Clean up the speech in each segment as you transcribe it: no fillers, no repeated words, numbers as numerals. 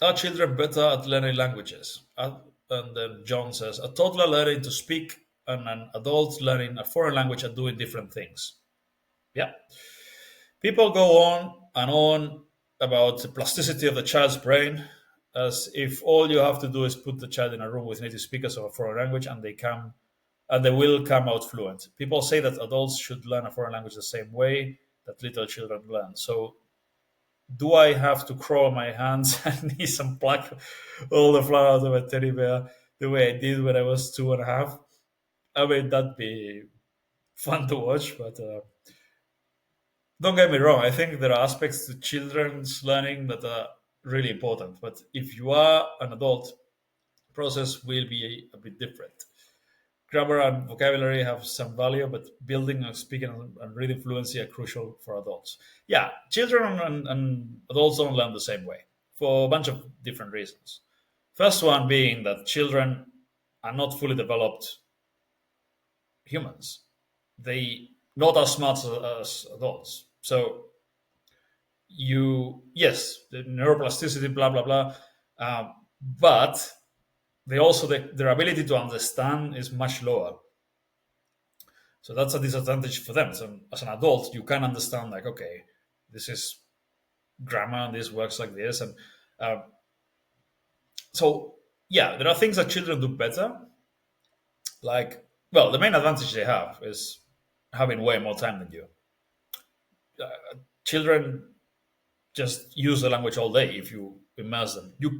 Are children better at learning languages? And then John says, a toddler learning to speak and an adult learning a foreign language are doing different things. Yeah. People go on about the plasticity of the child's brain, as if all you have to do is put the child in a room with native speakers of a foreign language and they will come out fluent. People say that adults should learn a foreign language the same way that little children learn. So do I have to crawl on my hands and knees and pluck all the flour out of a teddy bear the way I did when I was 2.5? I mean, that'd be fun to watch, but don't get me wrong. I think there are aspects to children's learning that are really important. But if you are an adult, process will be a bit different. Grammar and vocabulary have some value, but building and speaking and reading fluency are crucial for adults. Yeah, children and adults don't learn the same way for a bunch of different reasons. First one being that children are not fully developed humans. They not as smart as adults. So yes, the neuroplasticity, blah blah blah, but they also their ability to understand is much lower. So that's a disadvantage for them. So as an adult, you can understand like, okay, this is grammar and this works like this, and uh, so yeah, there are things that children do better. Like, well, the main advantage they have is having way more time than you. Children just use the language all day if you immerse them. You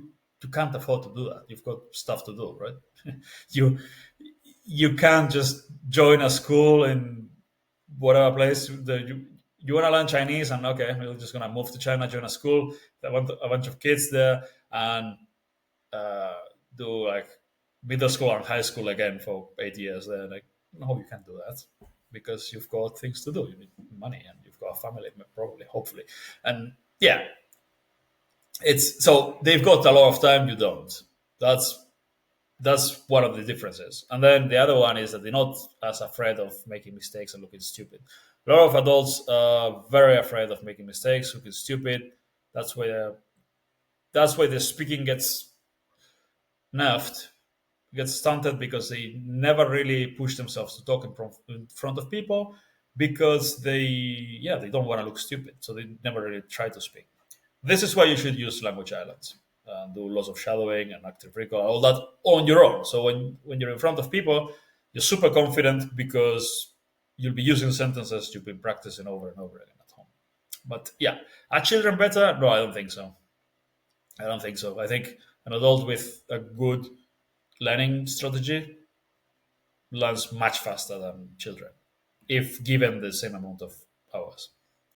can't afford to do that. You've got stuff to do, right? you you can't just join a school in whatever place. You want to learn Chinese, and okay, we're just gonna move to China, join a school. I want a bunch of kids there, and uh, do like middle school and high school again for 8 years. There, like, no, you can't do that because you've got things to do. You need money, and you've got a family, probably, hopefully, and yeah, it's so they've got a lot of time. You don't. That's that's one of the differences. And then the other one is that they're not as afraid of making mistakes and looking stupid. A lot of adults are very afraid of making mistakes, looking stupid. That's where that's why the speaking gets nerfed, gets stunted because they never really push themselves to talk in front of people because they don't want to look stupid, so they never really try to speak. This is why you should use language islands and do lots of shadowing and active recall, all that on your own. So when you're in front of people, you're super confident because you'll be using sentences you've been practicing over and over again at home. But yeah, are children better? No, I don't think so. I don't think so. I think an adult with a good learning strategy learns much faster than children if given the same amount of hours.